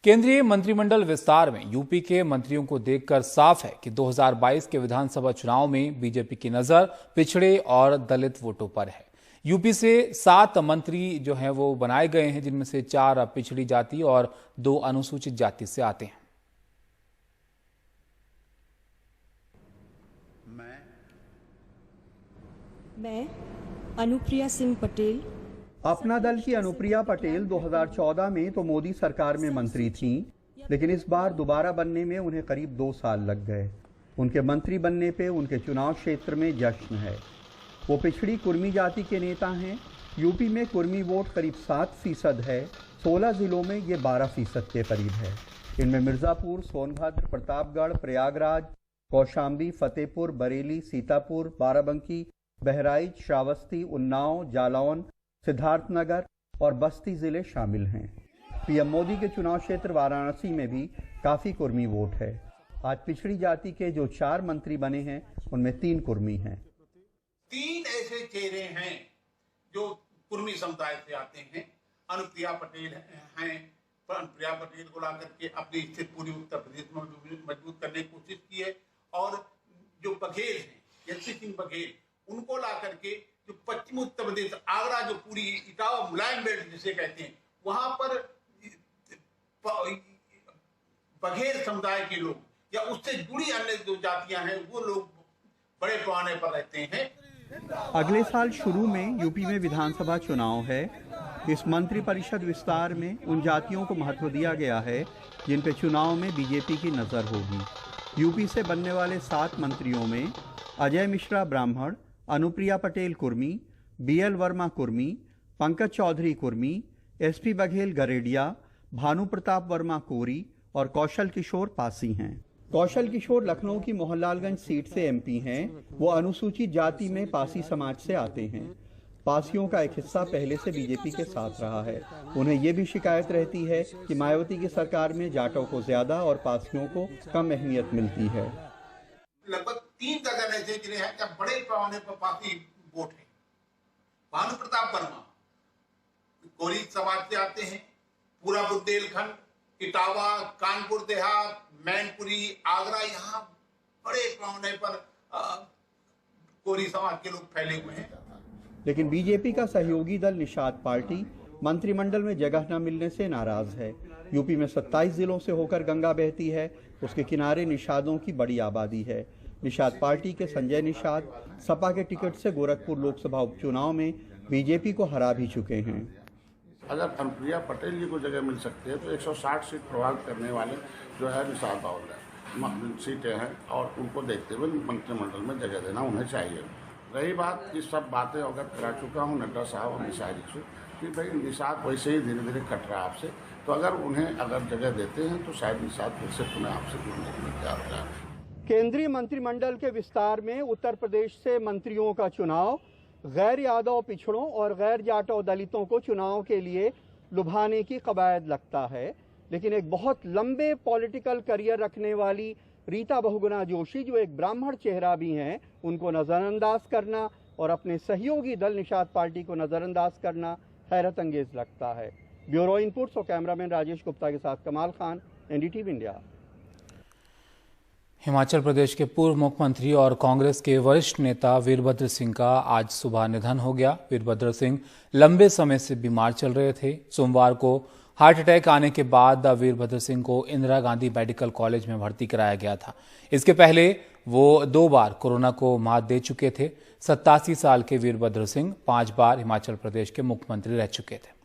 केंद्रीय मंत्रिमंडल विस्तार में यूपी के मंत्रियों को देखकर साफ है कि 2022 के विधानसभा चुनाव में बीजेपी की नजर पिछड़े और दलित वोटों पर है। यूपी से 7 मंत्री जो हैं वो बनाए गए हैं, जिनमें से 4 पिछड़ी जाति और 2 अनुसूचित जाति से आते हैं। मैं अनुप्रिया सिंह पटेल। अपना दल की अनुप्रिया पटेल 2014 में तो मोदी सरकार में मंत्री थीं, लेकिन इस बार दोबारा बनने में उन्हें करीब 2 साल लग गए। उनके मंत्री बनने पे उनके चुनाव क्षेत्र में जश्न है। वो पिछड़ी कुर्मी जाति के नेता हैं। यूपी में कुर्मी वोट करीब 7% है। 16 जिलों में ये 12% के करीब है। इनमें मिर्जापुर, सोनभद्र, प्रतापगढ़, प्रयागराज, कौशाम्बी, फतेहपुर, बरेली, सीतापुर, बाराबंकी, बहराइच, श्रावस्ती, उन्नाव, जालौन, सिद्धार्थनगर और बस्ती जिले शामिल हैं। पीएम मोदी के चुनाव क्षेत्र वाराणसी में भी काफी कुर्मी वोट है। आज पिछड़ी जाति के जो 4 मंत्री बने हैं, उनमें 3 कुर्मी हैं। 3 ऐसे चेहरे हैं जो कुर्मी समुदाय से आते हैं। अनुप्रिया पटेल हैं। अनुप्रिया पटेल को ला करके अपनी स्थिति पूरी उत्तर प्रदेश में मजबूत करने की कोशिश की है। और जो बघेल हैं, यशवी सिंह बघेल, उनको ला करके जो पश्चिम उत्तर प्रदेश, आगरा, जो पूरी इटावा मुलायम बेल्ट जिसे कहते हैं, वहां पर बघेल समुदाय के लोग या उससे जुड़ी अन्य जो जातियां हैं, वो लोग बड़े पैमाने पर रहते हैं। अगले साल शुरू में यूपी में विधानसभा चुनाव है। इस मंत्रिपरिषद विस्तार में उन जातियों को महत्व दिया गया है जिन पे चुनाव में बीजेपी की नजर होगी। यूपी से बनने वाले 7 मंत्रियों में अजय मिश्रा ब्राह्मण, अनुप्रिया पटेल कुर्मी, बीएल वर्मा कुर्मी, पंकज चौधरी कुर्मी, एसपी बघेल गरेडिया, भानु प्रताप वर्मा कोरी और कौशल किशोर पासी हैं। कौशल किशोर लखनऊ की मोहनलालगंज सीट से एमपी हैं। वो अनुसूचित जाति में पासी समाज से आते हैं। पासियों का एक हिस्सा पहले से बीजेपी के साथ रहा है। उन्हें ये भी शिकायत रहती है कि मायावती की सरकार में जाटों को ज्यादा और पासियों को कम अहमियत मिलती है। लगभग 3 दर्जन ऐसे जिले हैं जब बड़े पैमाने पर पासी वोट है। भानु प्रताप वर्मा कोरी समाज से आते हैं। पूरा बुंदेलखंड, इटावा, कानपुर देहात, मैनपुरी, आगरा, यहाँ बड़े पैमाने पर कोरी समाज के लोग फैले हुए हैं। लेकिन बीजेपी का सहयोगी दल निषाद पार्टी मंत्रिमंडल में जगह न मिलने से नाराज है। यूपी में 27 जिलों से होकर गंगा बहती है। उसके किनारे निषादों की बड़ी आबादी है। निषाद पार्टी के संजय निषाद सपा के टिकट से गोरखपुर लोकसभा उपचुनाव में बीजेपी को हरा भी चुके हैं। अगर अनुप्रिया पटेल जी को जगह मिल सकती है तो 160 सीट प्रभावित करने वाले जो है निषाद बाहुल्य सीटें हैं और उनको देखते हुए मंत्रिमंडल में जगह देना उन्हें चाहिए। रही बात, ये सब बातें अवगत करा चुका हूँ नड्डा साहब और निषाद जी से कि भाई निषाद वैसे ही धीरे धीरे कट रहा है आपसे, तो अगर जगह देते हैं तो शायद निषाद फिर से पुनः आपसे जुड़ने के लिए तैयार हो जाए। केंद्रीय मंत्रिमंडल के विस्तार में उत्तर प्रदेश से मंत्रियों का चुनाव गैर यादव पिछड़ों और गैर जाटो दलितों को चुनाव के लिए लुभाने की कवायद लगता है। लेकिन एक बहुत लंबे पॉलिटिकल करियर रखने वाली रीता बहुगुणा जोशी, जो एक ब्राह्मण चेहरा भी हैं, उनको नजरअंदाज करना और अपने सहयोगी दल निषाद पार्टी को नजरअंदाज करना हैरत अंगेज लगता है। ब्यूरो इनपुट्स और कैमरामैन राजेश गुप्ता के साथ कमाल खान, एनडीटीवी इंडिया। हिमाचल प्रदेश के पूर्व मुख्यमंत्री और कांग्रेस के वरिष्ठ नेता वीरभद्र सिंह का आज सुबह निधन हो गया। वीरभद्र सिंह लंबे समय से बीमार चल रहे थे। सोमवार को हार्ट अटैक आने के बाद वीरभद्र सिंह को इंदिरा गांधी मेडिकल कॉलेज में भर्ती कराया गया था। इसके पहले वो 2 बार कोरोना को मात दे चुके थे। 87 साल के वीरभद्र सिंह 5 बार हिमाचल प्रदेश के मुख्यमंत्री रह चुके थे।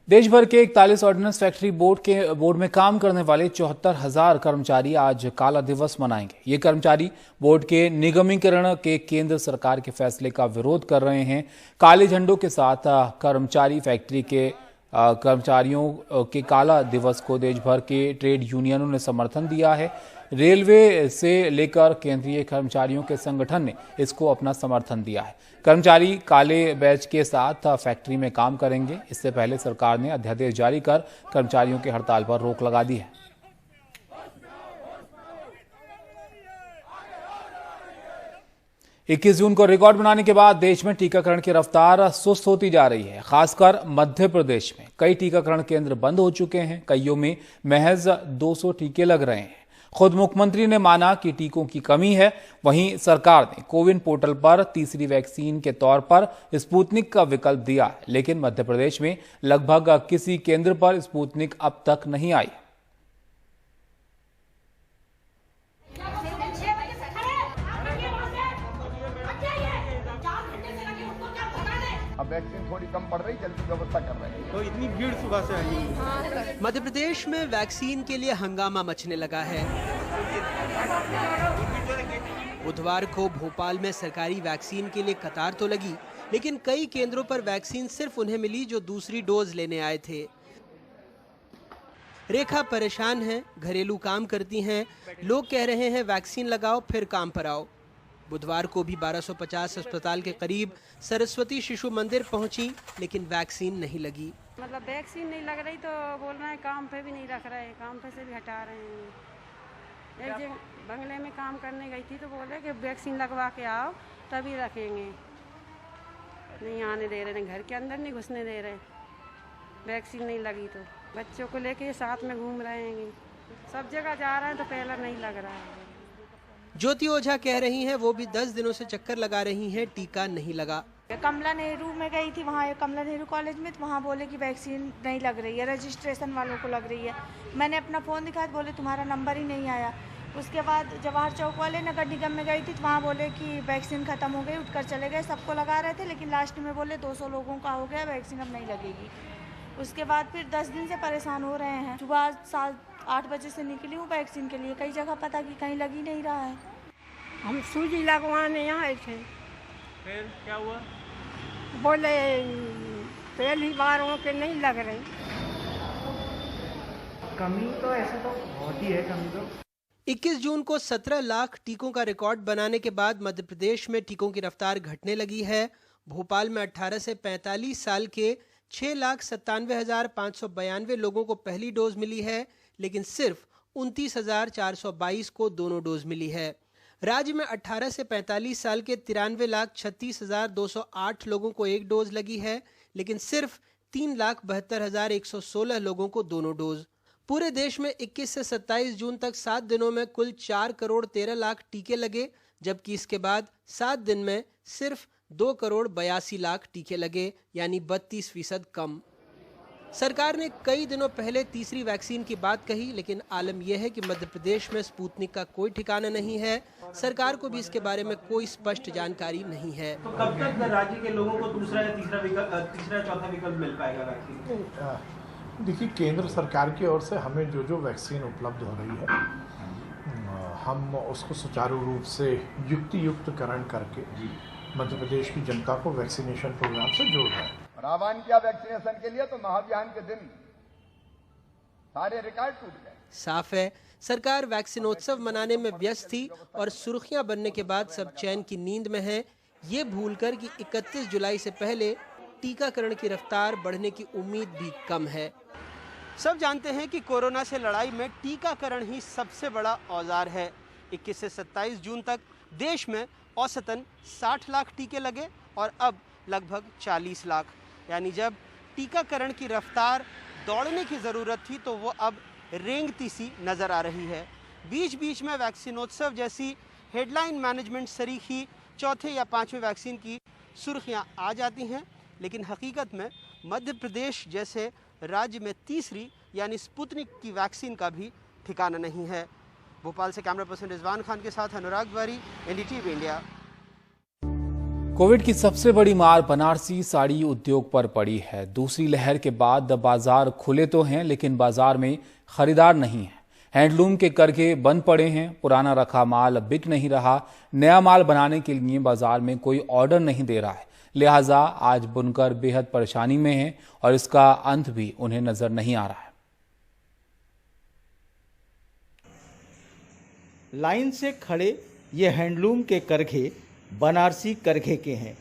देश भर के 41 ऑर्डिनेंस फैक्ट्री बोर्ड में काम करने वाले 74,000 कर्मचारी आज काला दिवस मनाएंगे। ये कर्मचारी बोर्ड के निगमीकरण के केंद्र सरकार के फैसले का विरोध कर रहे हैं। काले झंडों के साथ कर्मचारी फैक्ट्री के कर्मचारियों के काला दिवस को देश भर के ट्रेड यूनियनों ने समर्थन दिया है। रेलवे से लेकर केंद्रीय कर्मचारियों के संगठन ने इसको अपना समर्थन दिया है। कर्मचारी काले बैच के साथ फैक्ट्री में काम करेंगे। इससे पहले सरकार ने अध्यादेश जारी कर कर्मचारियों की हड़ताल पर रोक लगा दी है। 21 जून को रिकॉर्ड बनाने के बाद देश में टीकाकरण की रफ्तार सुस्त होती जा रही है। खासकर मध्य प्रदेश में कई टीकाकरण केंद्र बंद हो चुके हैं। कईयों में महज 200 टीके लग रहे हैं। खुद मुख्यमंत्री ने माना कि टीकों की कमी है। वहीं सरकार ने कोविन पोर्टल पर तीसरी वैक्सीन के तौर पर स्पुतनिक का विकल्प दिया है, लेकिन मध्य प्रदेश में लगभग किसी केंद्र पर स्पुतनिक अब तक नहीं आई। अब वैक्सीन थोड़ी कम पड़ रही, जल्दी व्यवस्था कर रहे हैं। तो इतनी भीड़ सुबह से आई। मध्य प्रदेश में वैक्सीन के लिए हंगामा मचने लगा है। बुधवार को भोपाल में सरकारी वैक्सीन के लिए कतार तो लगी, लेकिन कई केंद्रों पर वैक्सीन सिर्फ उन्हें मिली जो दूसरी डोज लेने आए थे। रेखा परेशान है, घरेलू काम करती हैं। लोग कह रहे हैं वैक्सीन लगाओ फिर काम पर आओ। बुधवार को भी 1250 अस्पताल के करीब सरस्वती शिशु मंदिर पहुंची, लेकिन वैक्सीन नहीं लगी। मतलब वैक्सीन नहीं लग रही तो बोल रहे हैं काम पे भी नहीं रख रहे, काम पे से भी हटा रहे हैं। एक जगह बंगले में काम करने गई थी तो बोले कि वैक्सीन लगवा के आओ तभी रखेंगे। नहीं आने दे रहे, घर के अंदर नहीं घुसने दे रहे, वैक्सीन नहीं लगी तो। बच्चों को लेके साथ में घूम रहे हैं, सब जगह जा रहे हैं तो पहला नहीं लग रहा है। ज्योति ओझा कह रही हैं वो भी 10 दिनों से चक्कर लगा रही हैं, टीका नहीं लगा। कमला नेहरू में गई थी, वहाँ कमला नेहरू कॉलेज में, तो वहाँ बोले कि वैक्सीन नहीं लग रही है, रजिस्ट्रेशन वालों को लग रही है। मैंने अपना फ़ोन दिखाया, बोले तुम्हारा नंबर ही नहीं आया। उसके बाद जवाहर चौक वाले नगर निगम में गई थी तो वहाँ बोले कि वैक्सीन ख़त्म हो गई, उठकर चले गए। सबको लगा रहे थे, लेकिन लास्ट में बोले 200 लोगों का हो गया, वैक्सीन अब नहीं लगेगी। उसके बाद फिर 10 दिन से परेशान हो रहे हैं। सुबह 7-8 बजे से निकली हूँ वैक्सीन के लिए, कई जगह पता कि कहीं लगी नहीं रहा है। हम सूजी लगवाने यहाँ आए थे, फिर क्या हुआ? बोले पहली बार हो के नहीं लग रही। कमी तो ऐसे तो बहुत ही है, कमी तो। 21 जून को 17 लाख टीकों का रिकॉर्ड बनाने के बाद मध्य प्रदेश में टीकों की रफ्तार घटने लगी है। भोपाल में 18 से 45 साल के 6,97,592 लोगों को पहली डोज मिली है, लेकिन सिर्फ 29,422 को दोनों डोज मिली है। राज्य में 18 से 45 साल के 93,36,208 लोगों को एक डोज लगी है, लेकिन सिर्फ 3,72,116 लोगों को दोनों डोज। पूरे देश में 21 से 27 जून तक 7 दिनों में कुल 4 करोड़ 13 लाख टीके लगे, जबकि इसके बाद 7 दिन में सिर्फ 2 करोड़ 82 लाख टीके लगे, यानी 32% कम। सरकार ने कई दिनों पहले तीसरी वैक्सीन की बात कही, लेकिन आलम यह है कि मध्य प्रदेश में स्पुतनिक का कोई ठिकाना नहीं है। सरकार को भी इसके बारे में कोई स्पष्ट जानकारी नहीं है। तो कब तक राज्य के लोगों को दूसरा या तीसरा चौथा विकल्प मिल पाएगा वैक्सीन? देखिए, केंद्र सरकार की ओर से हमें जो वैक्सीन उपलब्ध हो रही है, हम उसको सुचारू रूप से युक्तियुक्तकरण करके मध्य प्रदेश की जनता को वैक्सीनेशन प्रोग्राम से जोड़ रहे हैं। आह्वान किया वैक्सीनेशन के लिए तो महाअभियान के दिन सारे रिकॉर्ड टूट गए। साफ है, सरकार वैक्सीनोत्सव मनाने में व्यस्त थी और सुर्खियां बनने के बाद सब चैन की नींद में है, ये भूलकर कि 31 जुलाई से पहले टीकाकरण की रफ्तार बढ़ने की उम्मीद भी कम है। सब जानते हैं कि कोरोना से लड़ाई में टीकाकरण ही सबसे बड़ा औजार है। 21 से 27 जून तक देश में औसतन 60 लाख टीके लगे और अब लगभग 40 लाख, यानी जब टीकाकरण की रफ्तार दौड़ने की ज़रूरत थी तो वो अब रेंगती सी नज़र आ रही है। बीच बीच में वैक्सीनोत्सव जैसी हेडलाइन मैनेजमेंट सरीखी चौथे या 5वें वैक्सीन की सुर्खियां आ जाती हैं, लेकिन हकीकत में मध्य प्रदेश जैसे राज्य में तीसरी यानी स्पुतनिक की वैक्सीन का भी ठिकाना नहीं है। भोपाल से कैमरा पर्सन रिजवान खान के साथ अनुराग वारी, NDTV इंडिया। कोविड की सबसे बड़ी मार बनारसी साड़ी उद्योग पर पड़ी है। दूसरी लहर के बाद बाजार खुले तो हैं, लेकिन बाजार में खरीदार नहीं है। हैंडलूम के करघे बंद पड़े हैं, पुराना रखा माल बिक नहीं रहा, नया माल बनाने के लिए बाजार में कोई ऑर्डर नहीं दे रहा है। लिहाजा आज बुनकर बेहद परेशानी में हैं और इसका अंत भी उन्हें नजर नहीं आ रहा है। लाइन से खड़े ये हैंडलूम के करघे बनारसी करघे के हैं।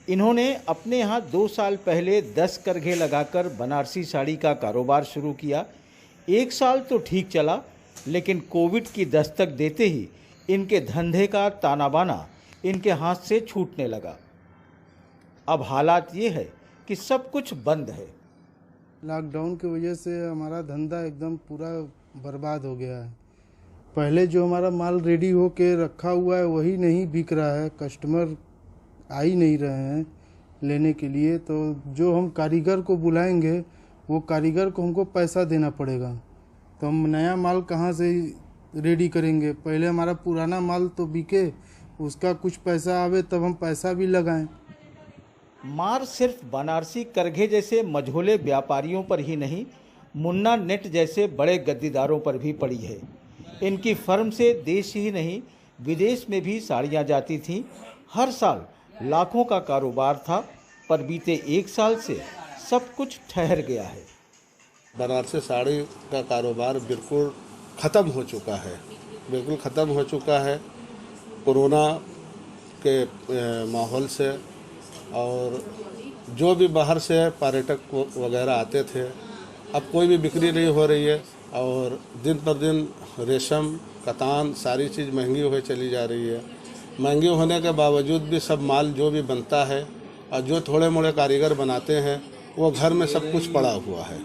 इन्होंने अपने यहाँ 2 साल पहले 10 करघे लगाकर बनारसी साड़ी का कारोबार शुरू किया। 1 साल तो ठीक चला, लेकिन कोविड की दस्तक देते ही इनके धंधे का ताना बाना इनके हाथ से छूटने लगा। अब हालात ये है कि सब कुछ बंद है। लॉकडाउन की वजह से हमारा धंधा एकदम पूरा बर्बाद हो गया है। पहले जो हमारा माल रेडी हो के रखा हुआ है वही नहीं बिक रहा है, कस्टमर आ ही नहीं रहे हैं लेने के लिए। तो जो हम कारीगर को बुलाएंगे वो कारीगर को हमको पैसा देना पड़ेगा, तो हम नया माल कहाँ से रेडी करेंगे। पहले हमारा पुराना माल तो बिके, उसका कुछ पैसा आवे तब हम पैसा भी लगाएं। मार सिर्फ बनारसी करघे जैसे मझोले व्यापारियों पर ही नहीं, मुन्ना नेट जैसे बड़े गद्दीदारों पर भी पड़ी है। इनकी फर्म से देश ही नहीं विदेश में भी साड़ियाँ जाती थीं। हर साल लाखों का कारोबार था, पर बीते 1 साल से सब कुछ ठहर गया है। बनारसी साड़ी का कारोबार बिल्कुल ख़त्म हो चुका है, बिल्कुल ख़त्म हो चुका है कोरोना के माहौल से। और जो भी बाहर से पर्यटक वगैरह आते थे, अब कोई भी बिक्री नहीं हो रही है। और दिन पर दिन रेशम, कतान सारी चीज़ महंगी हो चली जा रही है। महंगी होने के बावजूद भी सब माल जो भी बनता है और जो थोड़े मोड़े कारीगर बनाते हैं वो घर में सब कुछ पड़ा हुआ है।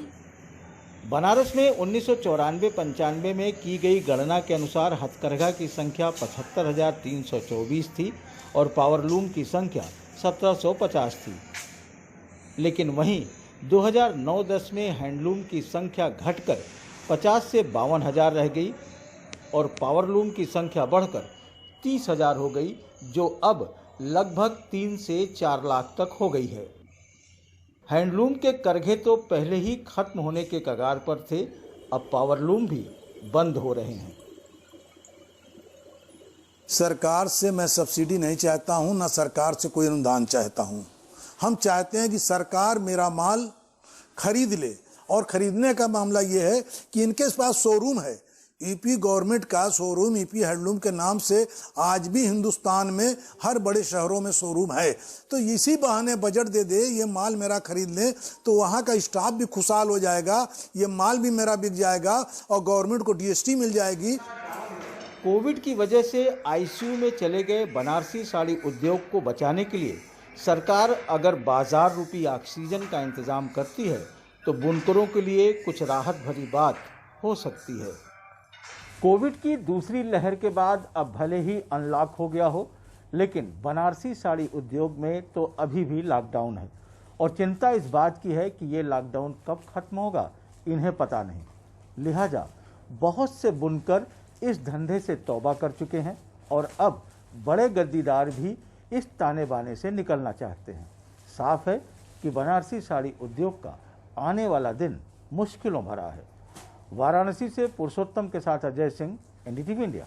बनारस में 1994-95 में की गई गणना के अनुसार हथकरघा की संख्या 75,324 थी और पावरलूम की संख्या 1750 थी। लेकिन वहीं 2009-10 में हैंडलूम की संख्या घटकर 50 से 52,000 रह गई और पावरलूम की संख्या बढ़कर 30,000 हो गई, जो अब लगभग 3 से 4 लाख तक हो गई है। हैंडलूम के करघे तो पहले ही खत्म होने के कगार पर थे, अब पावरलूम भी बंद हो रहे हैं। सरकार से मैं सब्सिडी नहीं चाहता हूं, ना सरकार से कोई अनुदान चाहता हूं। हम चाहते हैं कि सरकार मेरा माल खरीद ले। और खरीदने का मामला ये है कि इनके पास शोरूम है, ईपी गवर्नमेंट का शोरूम, ईपी हैंडलूम के नाम से आज भी हिंदुस्तान में हर बड़े शहरों में शोरूम है। तो इसी बहाने बजट दे दे, ये माल मेरा खरीद ले, तो वहाँ का स्टाफ भी खुशहाल हो जाएगा, ये माल भी मेरा बिक जाएगा और गवर्नमेंट को जीएसटी मिल जाएगी। कोविड की वजह से आईसीयू में चले गए बनारसी साड़ी उद्योग को बचाने के लिए सरकार अगर बाजार रूपी ऑक्सीजन का इंतजाम करती है तो बुनकरों के लिए कुछ राहत भरी बात हो सकती है। कोविड की दूसरी लहर के बाद अब भले ही अनलॉक हो गया हो, लेकिन बनारसी साड़ी उद्योग में तो अभी भी लॉकडाउन है और चिंता इस बात की है कि ये लॉकडाउन कब खत्म होगा इन्हें पता नहीं। लिहाजा बहुत से बुनकर इस धंधे से तौबा कर चुके हैं और अब बड़े गद्दीदार भी इस ताने बाने से निकलना चाहते हैं। साफ है कि बनारसी साड़ी उद्योग का आने वाला दिन मुश्किलों भरा है। वाराणसी से पुरुषोत्तम के साथ अजय सिंह, एनडीटीवी इंडिया।